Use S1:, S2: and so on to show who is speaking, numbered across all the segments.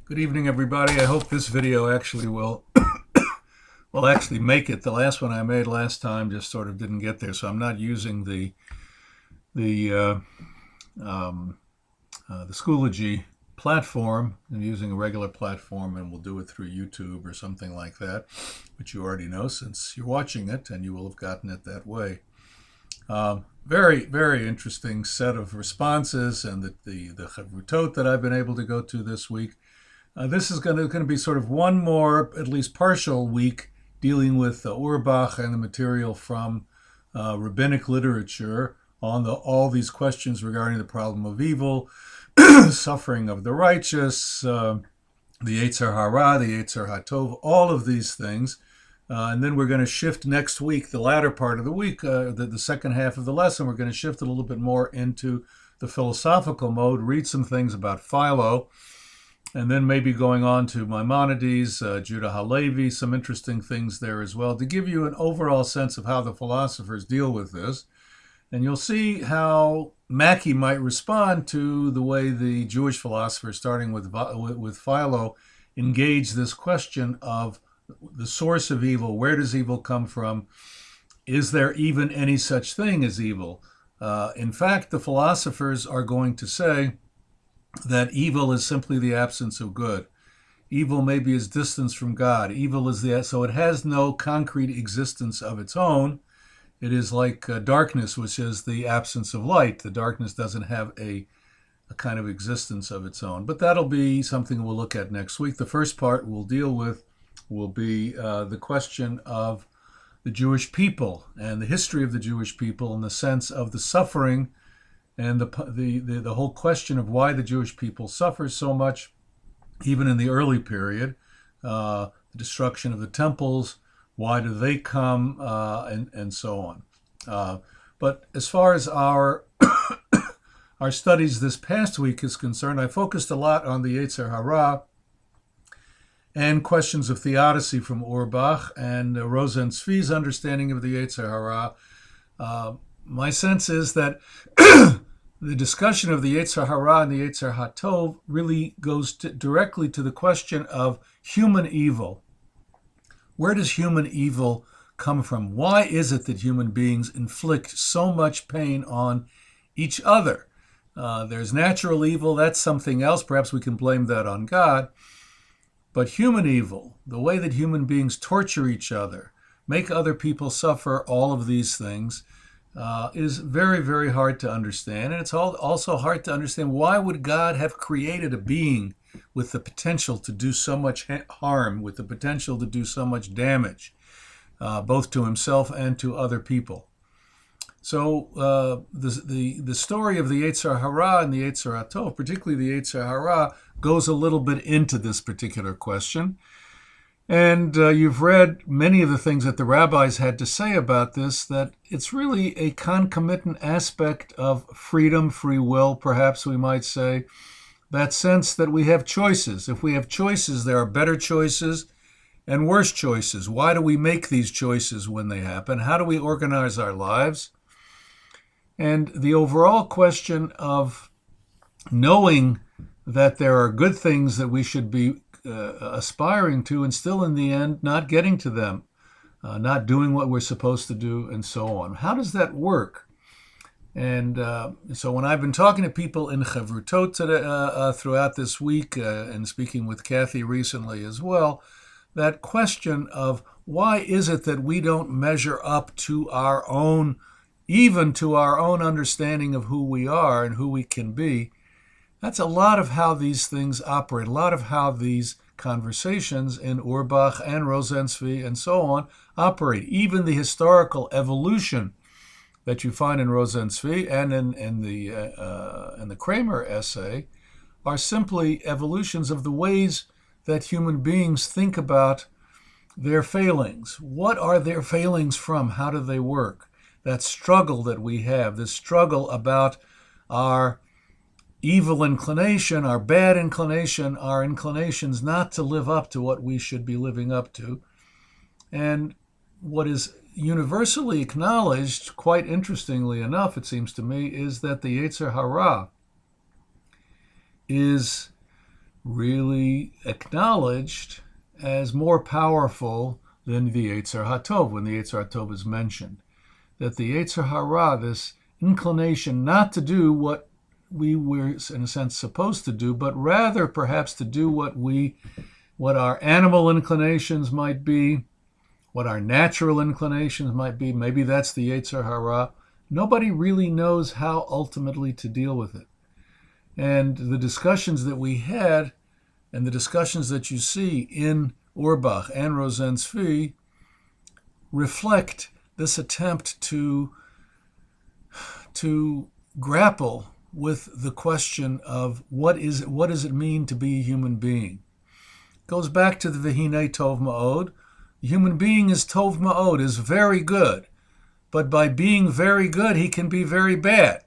S1: Good evening, everybody. I hope this video actually will actually make it. The last one I made last time just sort of didn't get there, so I'm not using the Schoology platform. I'm using a regular platform, and we'll do it through YouTube or something like that, which you already know since you're watching it, and you will have gotten it that way. Very, very interesting set of responses, and the Chavrutot that I've been able to go to this week. This is going to be sort of one more, at least partial week, dealing with Auerbach and the material from rabbinic literature on all these questions regarding the problem of evil, suffering of the righteous, the Yetzer Hara, the Yetzer HaTov, all of these things. And then we're going to shift next week, the latter part of the week, the second half of the lesson, we're going to shift a little bit more into the philosophical mode, read some things about Philo, and then maybe going on to Maimonides, Judah Halevi, some interesting things there as well, to give you an overall sense of how the philosophers deal with this. And you'll see how Mackey might respond to the way the Jewish philosophers, starting with Philo, engage this question of the source of evil. Where does evil come from? Is there even any such thing as evil? In fact, the philosophers are going to say that evil is simply the absence of good. Evil maybe is distance from God. Evil is so it has no concrete existence of its own. It is like darkness, which is the absence of light. The darkness doesn't have a kind of existence of its own. But that'll be something we'll look at next week. The first part we'll deal with will be the question of the Jewish people and the history of the Jewish people in the sense of the suffering and the whole question of why the Jewish people suffer so much, even in the early period, the destruction of the temples, why do they come, and so on. But as far as our our studies this past week is concerned, I focused a lot on the Yetzer Hara and questions of theodicy from Auerbach and Rosenzwei's understanding of the Yetzer Hara. My sense is that the discussion of the Yetzer Hara and the Yetzer HaTov really goes directly to the question of human evil. Where does human evil come from? Why is it that human beings inflict so much pain on each other? There's natural evil, that's something else. Perhaps we can blame that on God. But human evil, the way that human beings torture each other, make other people suffer, all of these things, is very, very hard to understand. And it's also hard to understand, why would God have created a being with the potential to do so much harm, with the potential to do so much damage, both to himself and to other people? So the story of the Yetzer Hara and the Yetzer HaTov, particularly the Yetzer Hara, goes a little bit into this particular question. And you've read many of the things that the rabbis had to say about this, that it's really a concomitant aspect of freedom, free will, perhaps we might say, that sense that we have choices. If we have choices, there are better choices and worse choices. Why do we make these choices when they happen? How do we organize our lives? And the overall question of knowing that there are good things that we should be aspiring to, and still in the end not getting to them, not doing what we're supposed to do, and so on. How does that work? And so when I've been talking to people in Chavrutot throughout this week, and speaking with Kathy recently as well, that question of why is it that we don't measure up to our own, even to our own understanding of who we are and who we can be, that's a lot of how these things operate, a lot of how these conversations in Auerbach and Rosenzweig and so on operate. Even the historical evolution that you find in Rosenzweig and in the Kramer essay are simply evolutions of the ways that human beings think about their failings. What are their failings from? How do they work? That struggle that we have, this struggle about our evil inclination, our bad inclination, our inclinations not to live up to what we should be living up to. And what is universally acknowledged, quite interestingly enough, it seems to me, is that the Yetzer Hara is really acknowledged as more powerful than the Yetzer HaTov when the Yetzer HaTov is mentioned. That the Yetzer Hara, this inclination not to do what we were, in a sense, supposed to do, but rather perhaps to do what our animal inclinations might be, what our natural inclinations might be. Maybe that's the Yetzer Hara. Nobody really knows how ultimately to deal with it. And the discussions that we had and the discussions that you see in Auerbach and Rosen Tzvi reflect this attempt to grapple with the question of what does it mean to be a human being. It goes back to the V'hinei Tov Ma'od. The human being is Tov Ma'od, is very good. But by being very good, he can be very bad.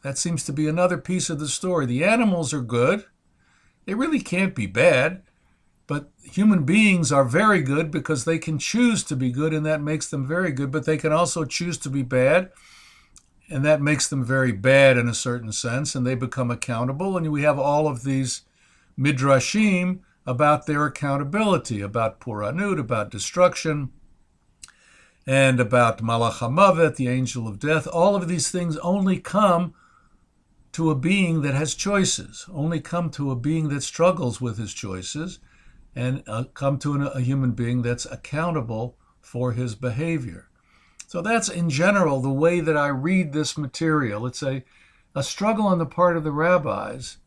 S1: That seems to be another piece of the story. The animals are good. They really can't be bad. But human beings are very good because they can choose to be good, and that makes them very good. But they can also choose to be bad, and that makes them very bad in a certain sense, and they become accountable. And we have all of these midrashim about their accountability, about puranut, about destruction, and about Malach HaMavet, the angel of death. All of these things only come to a being that has choices, only come to a being that struggles with his choices, and come to a human being that's accountable for his behavior. So that's, in general, the way that I read this material. It's a struggle on the part of the rabbis,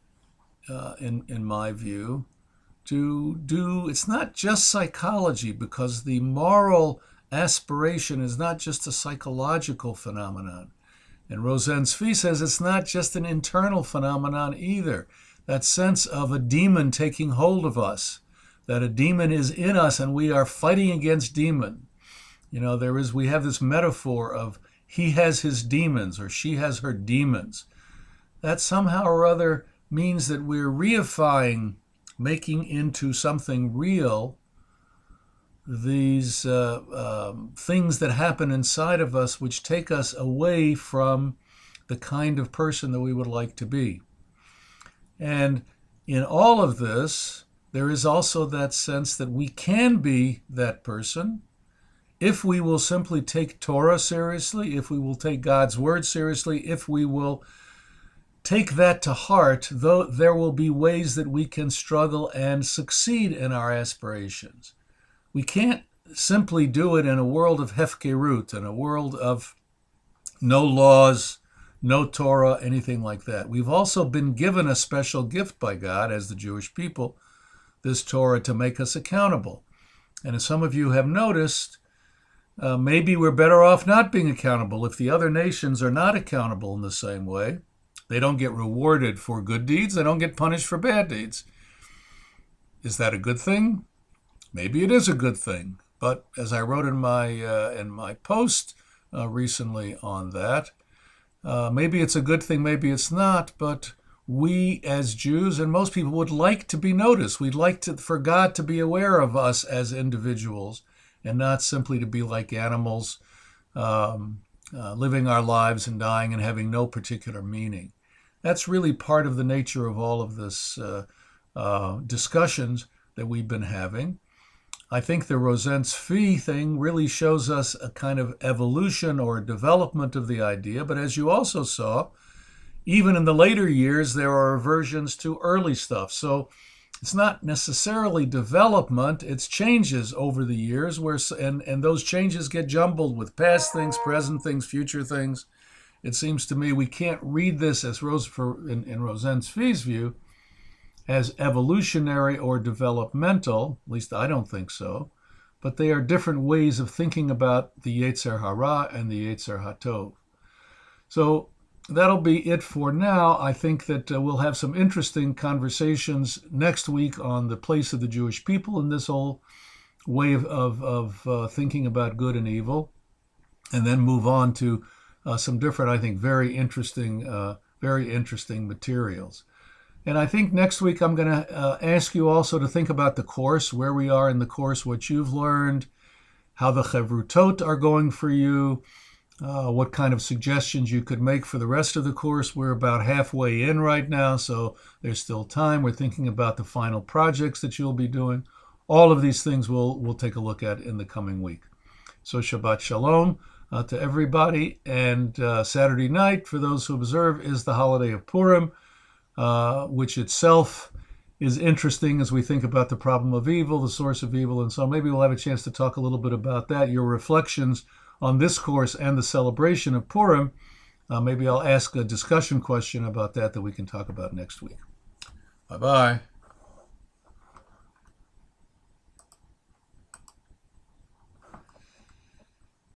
S1: in my view, to do, it's not just psychology, because the moral aspiration is not just a psychological phenomenon. And Rosen Tzvi says it's not just an internal phenomenon either. That sense of a demon taking hold of us, that a demon is in us and we are fighting against demon. You know, we have this metaphor of he has his demons or she has her demons. That somehow or other means that we're reifying, making into something real, these things that happen inside of us which take us away from the kind of person that we would like to be. And in all of this, there is also that sense that we can be that person if we will simply take Torah seriously, if we will take God's word seriously, if we will take that to heart, though there will be ways that we can struggle and succeed in our aspirations. We can't simply do it in a world of hefkerut, in a world of no laws, no Torah, anything like that. We've also been given a special gift by God as the Jewish people, this Torah, to make us accountable. And as some of you have noticed, maybe we're better off not being accountable. If the other nations are not accountable in the same way, they don't get rewarded for good deeds, they don't get punished for bad deeds. Is that a good thing? Maybe it is a good thing. But as I wrote in my post recently on that, maybe it's a good thing, maybe it's not, but we as Jews and most people would like to be noticed. We'd like for God to be aware of us as individuals and not simply to be like animals, living our lives and dying and having no particular meaning. That's really part of the nature of all of this discussions that we've been having. I think the Rosen Tzvi thing really shows us a kind of evolution or development of the idea. But as you also saw, even in the later years, there are aversions to early stuff. So it's not necessarily development, it's changes over the years, and those changes get jumbled with past things, present things, future things. It seems to me we can't read this as in Rosen Tzvi's view as evolutionary or developmental, at least I don't think so, but they are different ways of thinking about the Yetzer Hara and the Yetzer HaTov. So that'll be it for now. I think that we'll have some interesting conversations next week on the place of the Jewish people in this whole way of thinking about good and evil, and then move on to some different, I think, very interesting materials. And I think next week I'm going to ask you also to think about the course, where we are in the course, what you've learned, how the chevrutot are going for you, what kind of suggestions you could make for the rest of the course. We're about halfway in right now, so there's still time. We're thinking about the final projects that you'll be doing. All of these things we'll take a look at in the coming week. So Shabbat Shalom to everybody. And Saturday night, for those who observe, is the holiday of Purim, which itself is interesting as we think about the problem of evil, the source of evil, and so maybe we'll have a chance to talk a little bit about that, your reflections on this course and the celebration of Purim. Maybe I'll ask a discussion question about that we can talk about next week. Bye-bye.